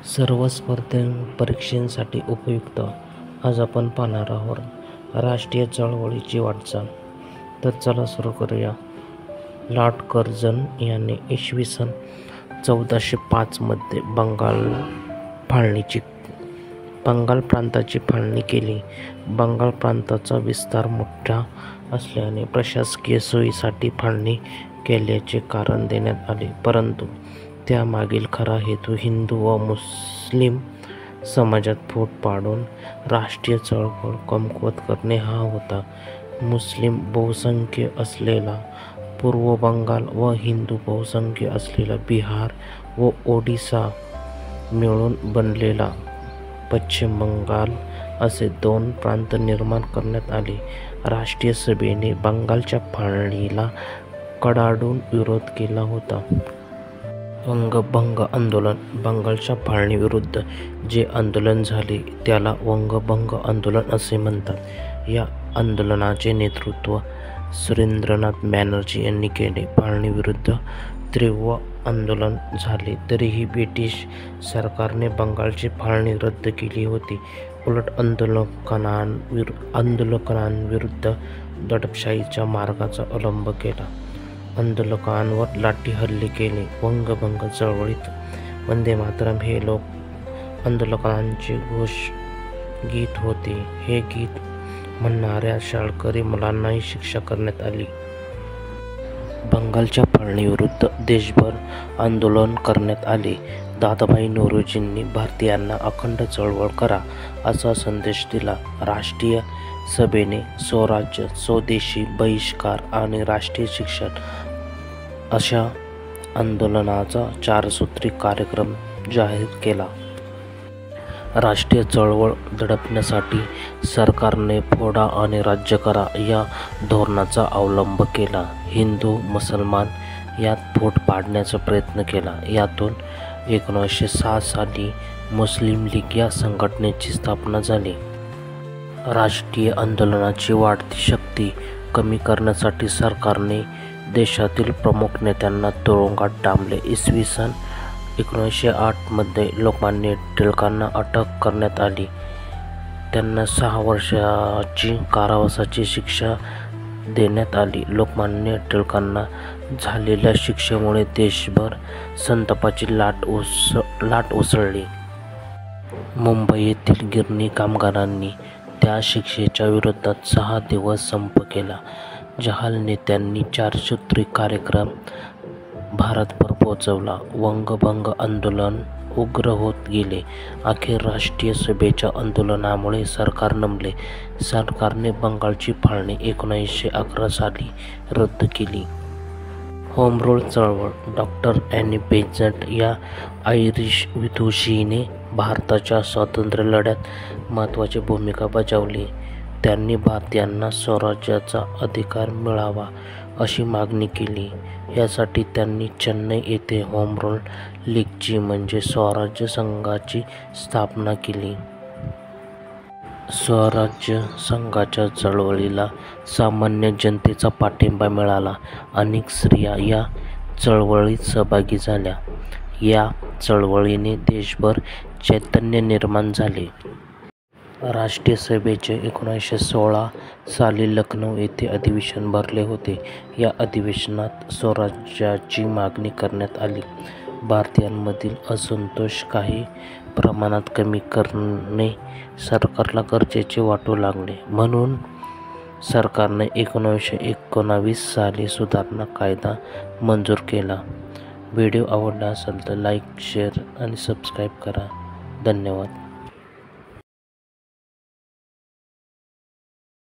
सर्व परीक्षांसाठी उपयुक्त. आज आपण पाहणार आहोत राष्ट्रीय चळवळीची वाटचाल. तर चला सुरू करूया. लॉर्ड कर्झन यांनी इ.स. 1405 मध्ये बंगाल प्रांताची फाळणी केली. बंगाल प्रांताचा विस्तार मोठा असल्याने प्रशासकीय सोयीसाठी फाळणी केल्याचे कारण देण्यात आले, परंतु त्यामागील खरा हेतू हिंदू व मुस्लिम समाजात फूट पाडून राष्ट्रीय चळवळ कमकुवत करणे हा होता. मुस्लिम बहुसंख्य असलेला पूर्व बंगाल व हिंदू बहुसंख्य असलेला बिहार व ओडिशा मिळून बनलेला पश्चिम बंगाल असे दोन प्रांत निर्माण करण्यात आले. राष्ट्रीय सभेने बंगालच्या फाळणीला कडाडून विरोध केला होता. वंगभंग आंदोलन. बंगालच्या फाळणीविरुद्ध जे आंदोलन झाले त्याला वंगभंग आंदोलन असे म्हणतात. या आंदोलनाचे नेतृत्व सुरेंद्रनाथ बॅनर्जी यांनी केले. फाळणीविरुद्ध तीव्र आंदोलन झाले तरीही ब्रिटिश सरकारने बंगालची फाळणी रद्द केली होती. उलट आंदोलकांविरुद्ध दडपशाहीच्या मार्गाचा अवलंब केला. आंदोलकांवर लाठी हल्ले केले. वंगभंग चळवळीत वंदे मातरम हे लोक आंदोलकांचे घोषगीत होते. हे गीत म्हणणाऱ्या शाळकरी मुलांनाही शिक्षा करण्यात आली. बंगालच्या फाळणीविरुद्ध देशभर आंदोलन करण्यात आले. दादाभाई नौरोजींनी भारतीयांना अखंड चळवळ करा असा संदेश दिला. राष्ट्रीय सभेने स्वराज्य, स्वदेशी, बहिष्कार आणि राष्ट्रीय शिक्षण अशा आंदोलनाचा 4 सूत्री कार्यक्रम जाहीर केला. राष्ट्रीय चळवळ दडपण्यासाठी सरकारने फोडा आणि राज्य करा या धोरणाचा अवलंब केला. हिंदू मुसलमान यात फूट पाडण्याचा प्रयत्न केला. यातून 1906 साली मुस्लिम लीग या संघटनेची स्थापना झाली. राष्ट्रीय आंदोलनाची वाढती शक्ती कमी करण्यासाठी सरकारने देशातील प्रमुख नेत्यांना तुरुंगात डांबले. इ.स. 1908 मध्ये लोकमान्य टिळकांना अटक करण्यात आली. त्यांना 6 वर्षाची कारावासाची शिक्षा देण्यात आली. लोकमान्य टिळकांना झालेल्या शिक्षेमुळे देशभर संतापाची लाट उसळली. मुंबई येथील गिरणी कामगारांनी त्या शिक्षेच्या विरोधात 6 दिवस संप केला. जहाल नेत्यांनी 4 सूत्री कार्यक्रम भारतभर पोचवला. वंगभंग आंदोलन उग्र होत गेले. अखेर राष्ट्रीय सभेच्या आंदोलनामुळे सरकार नमले. सरकारने बंगालची फाळणी 1911 साली रद्द केली. होम रूल चळवळ. डॉ. ॲनी बेझंट या आयरिश विदुषीने भारताच्या स्वातंत्र्य लढ्यात महत्त्वाची भूमिका बजावली. त्यांनी भारतीयांना स्वराज्याचा अधिकार मिळावा अशी मागणी केली. यासाठी त्यांनी चेन्नई येथे होम रूल लीगची म्हणजे स्वराज्य संघाची स्थापना केली. स्वराज्य संघाच्या चळवळीला सामान्य जनतेचा पाठिंबा मिळाला. अनेक स्त्रिया या चळवळीत सहभागी झाल्या. या चळवळीने देशभर चैतन्य निर्माण झाले. राष्ट्रीय सभेचे 1916 साली लखनौ येथे अधिवेशन भरले होते. या अधिवेशनात स्वराज्याची मागणी करण्यात आली. भारतीयांमधील असंतोष काही प्रमाणात कमी करणे सरकारला गरजेचे वाटू लागले. म्हणून सरकारने 1919 साली सुधारणा कायदा मंजूर केला. व्हिडिओ आवडला असेल तर लाईक, शेअर आणि सबस्क्राईब करा. धन्यवाद.